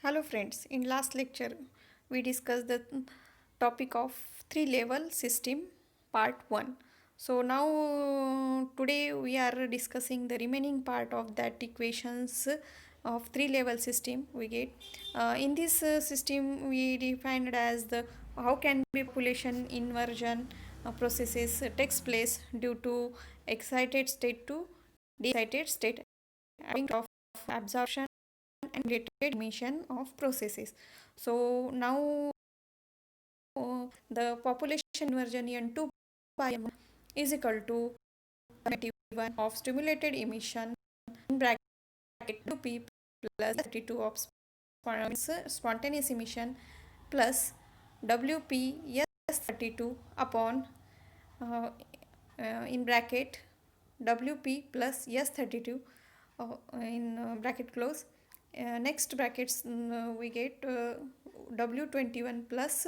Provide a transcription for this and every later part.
Hello friends, in last lecture we discussed the topic of three level system part 1. So now today we are discussing the remaining part of that equations of three level system we get. In this system we defined as the how can be population inversion processes takes place due to excited state to de-excited state of absorption and related emission of processes. So now the population inversion N2 by M is equal to 21 of stimulated emission in bracket 2p plus 32 of spontaneous emission plus WP S32 upon uh, in bracket WP plus S32 in bracket close. Next brackets we get W21 plus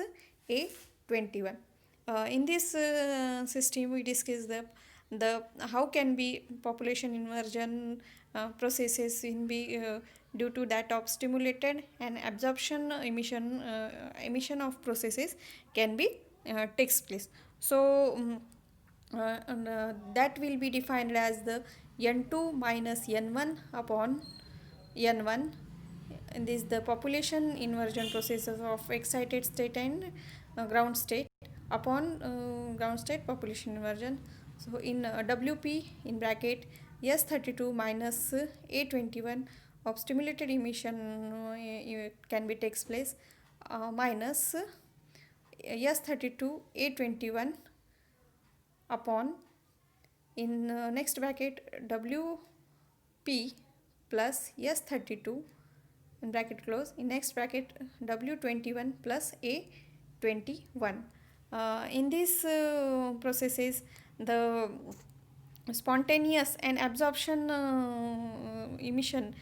A21. In this system we discuss the how can be population inversion processes in be due to that of stimulated and absorption emission of processes can be takes place. So that will be defined as the N2 minus N1 upon N1. And this the population inversion processes of excited state and ground state upon ground state population inversion. So in WP in bracket S32 minus A21 of stimulated emission can be takes place minus S32 A21 upon in next bracket WP plus S32 in bracket close in next bracket W21 plus A21. In these processes the spontaneous and absorption emission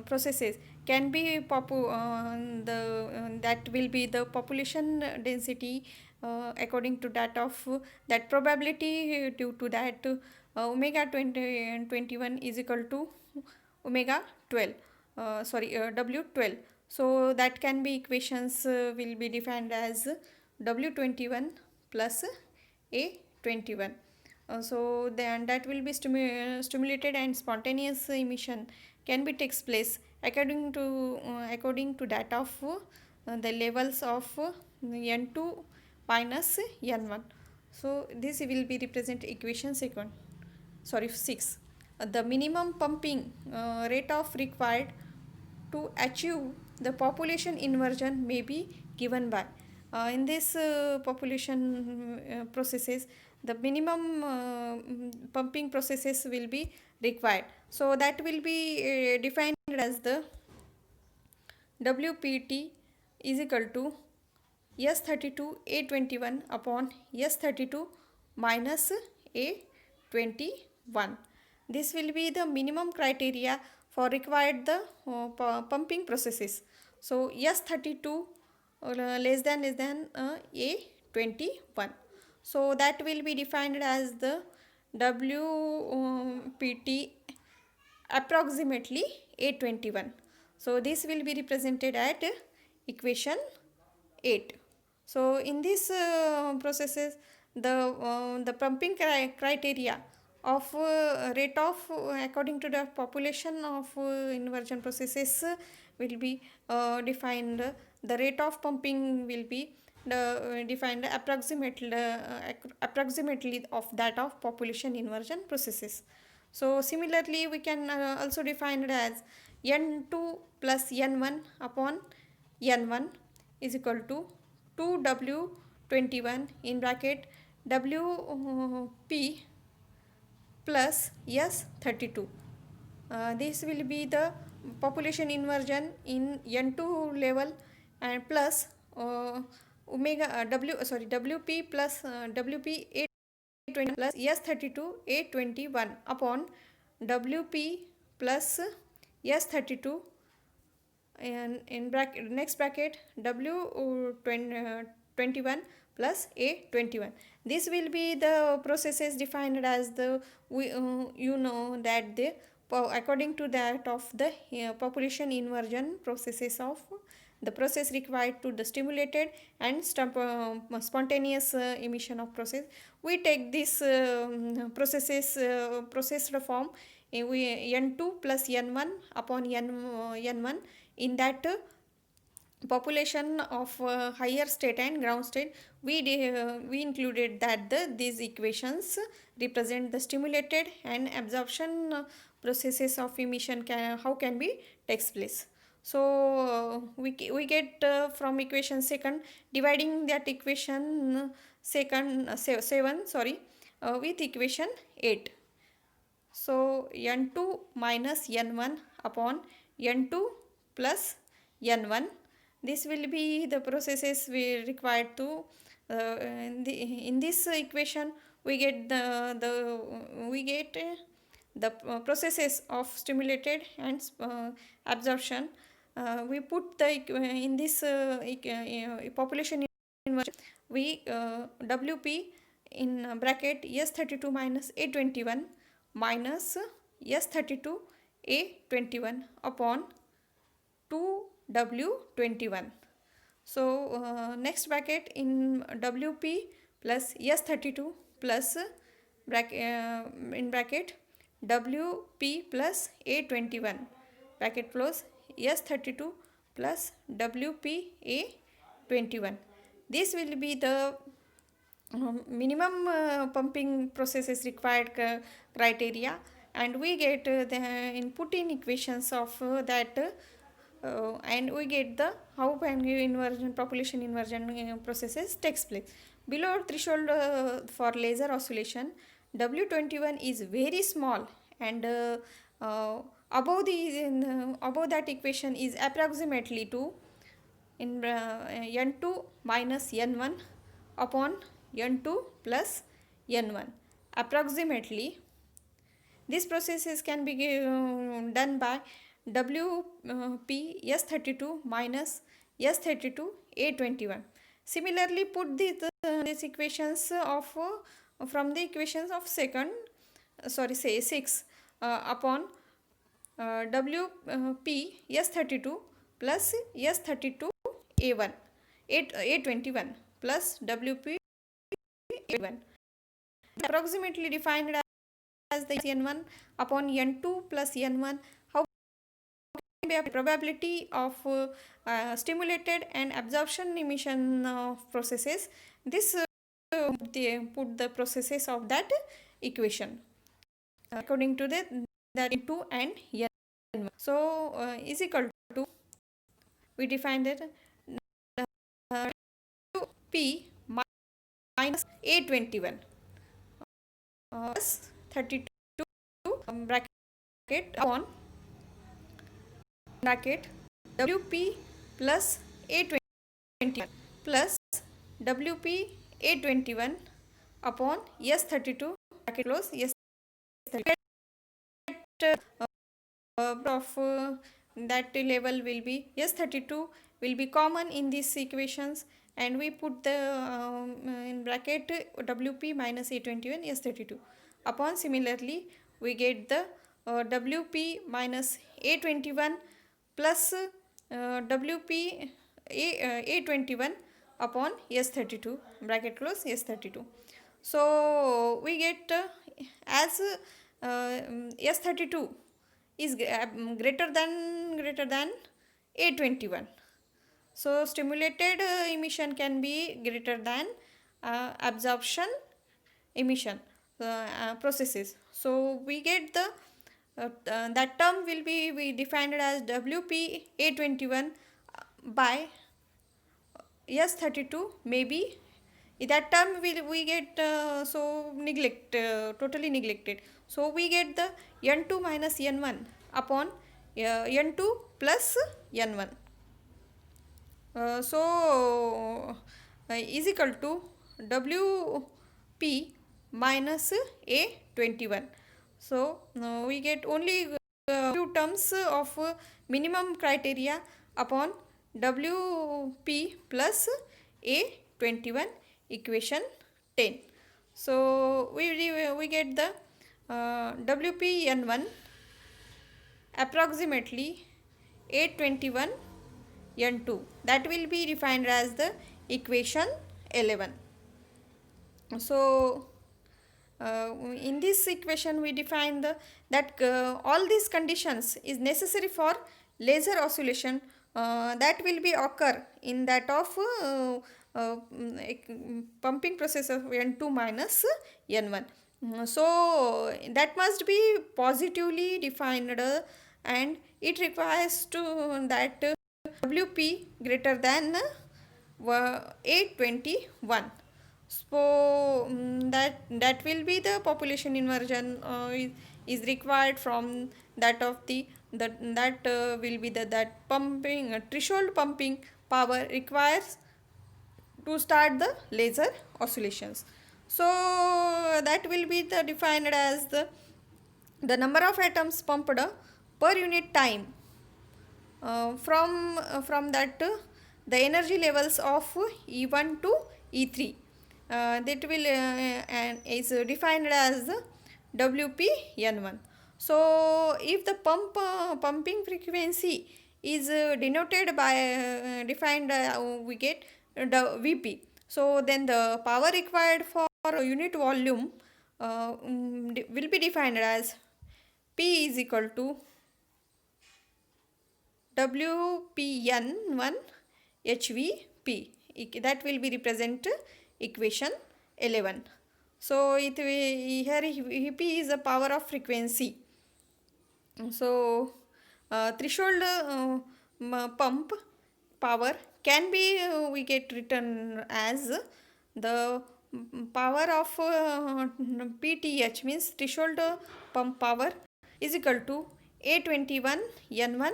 processes can be that will be the population density according to that of that probability due to that omega 20 and 21 is equal to omega 12 W12. So that can be equations will be defined as W21 plus A21. So then that will be stimulated and spontaneous emission can be takes place according to that of the levels of N2 minus N1. So this will be represent equation 6. The minimum pumping rate of required to achieve the population inversion may be given by in this population processes the minimum pumping processes will be required. So that will be defined as the WPT is equal to S32 A21 upon S32 minus A21. This will be the minimum criteria for required the pumping processes. So S32 less than A21. So that will be defined as the WPT approximately A21. So this will be represented at equation 8. So in these processes the pumping criteria of rate of according to the population of inversion processes will be defined. The rate of pumping will be defined approximately of that of population inversion processes. So similarly we can also define it as N2 plus N1 upon N1 is equal to 2W21 in bracket WP plus S32. This will be the population inversion in N2 level and plus WP plus WP A20 plus S32 A21 upon WP plus S32 and in bracket next bracket W21 plus A21. This will be the processes defined as the you know that the according to that of the population inversion processes of the process required to the stimulated and spontaneous emission of process. We take this processes processed form, we n2 plus n1 upon n1. In that population of higher state and ground state, we included that these equations represent the stimulated and absorption processes of emission how can be takes place. So we get from equation second, dividing that equation second 7 sorry with equation 8. So n2 minus n1 upon n2 plus n1, this will be the processes we required to in this equation we get the processes of stimulated and absorption. We put the in this population inversion, we WP in bracket S32 minus A21 minus S32 A21 upon 2W21. So next bracket in WP plus S32 plus in bracket WP plus A21 bracket close S32 plus WP A21. This will be the minimum pumping processes required criteria, and we get the input in equations of that and we get the how inversion population inversion processes takes place. Below threshold for laser oscillation, W21 is very small, and above above that equation is approximately 2 in n2 minus n1 upon n2 plus n1 approximately. These processes can be done by WP S32 minus S32 A21. Similarly, put these equations of from the equations of second sorry say 6 upon WP S32 plus S32 A1 A21 plus WP A1 approximately defined as the n1 upon n2 plus n1. How can be a probability of stimulated and absorption emission processes? This they put the processes of that equation according to that n2 and n1. So is equal to, we define that P minus A21 plus 32 bracket upon bracket WP plus A21 plus WP A21 upon S32 bracket close S32 of that level will be S32 will be common in these equations, and we put the in bracket WP minus A21 S32 upon. Similarly, we get the WP minus A21 plus WP A21 upon S32 bracket close S32. So we get as S32 is greater than A21. So stimulated emission can be greater than absorption emission processes. So we get the that term will be we defined as WP A21 by S32 maybe. That term we get so totally neglected. So we get the n2 minus n1 upon n2 plus n1. So is equal to WP minus A21. So we get only few terms of minimum criteria upon WP plus A21 equation 10. So we get the WP n1 approximately 821 N2. That will be defined as the equation 11. So in this equation we define that all these conditions is necessary for laser oscillation that will be occur in that of pumping process of N2 minus N1. So that must be positively defined and it requires to that WP greater than 821. So that will be the population inversion is required from that of the that will be that pumping threshold pumping power requires to start the laser oscillations. So that will be defined as the number of atoms pumped per unit time from that the energy levels of E1 to E3 that will and is defined as WPN1. So if the pumping frequency is denoted by defined we get the VP. So then the power required for unit volume will be defined as P is equal to WPN1 HVP. That will be represent equation 11. So it here P is the power of frequency. So threshold pump power can be we get written as the power of PTH means threshold pump power is equal to A21 N1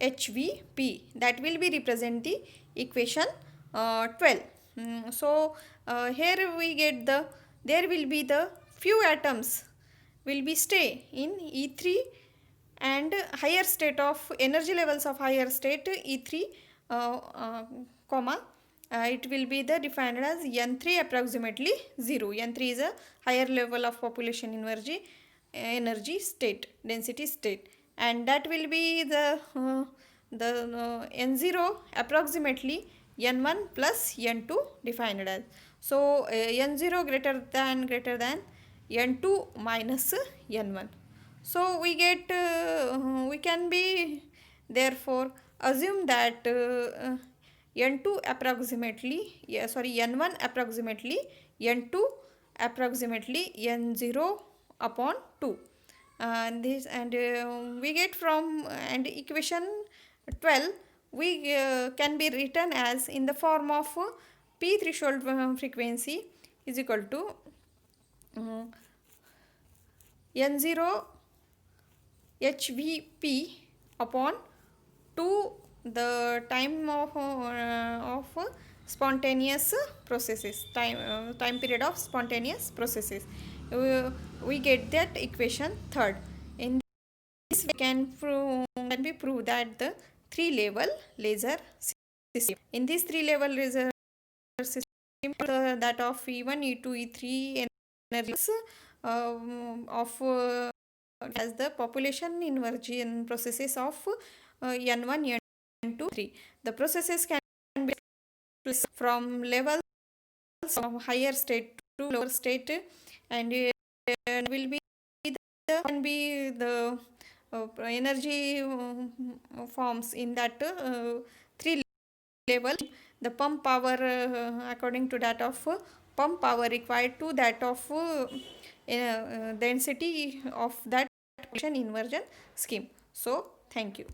HVP. That will be represent the equation 12. So here we get there will be the few atoms will be stay in E3 and higher state of energy levels of higher state E3 comma it will be defined as N3 approximately 0. N3 is a higher level of population energy state density state, and that will be the N0 approximately N1 plus N2 defined as. So N0 greater than N2 minus N1. So we get we can be therefore assume that N2 approximately N1 approximately N2 approximately N0 upon 2. This and we get from and equation 12 we can be written as in the form of P threshold frequency is equal to N0 HVP upon 2 the time of spontaneous processes time period of spontaneous processes. We get that equation third. In this we can prove that the 3-level laser system. In this 3-level laser system that of E1 E2 E3 energies of as the population inversion processes of N1 N2 3. The processes can be from levels of higher state to lower state, and will be can be the energy forms in that 3 level. The pump power according to that of pump power required to that of density of that inversion scheme. So thank you.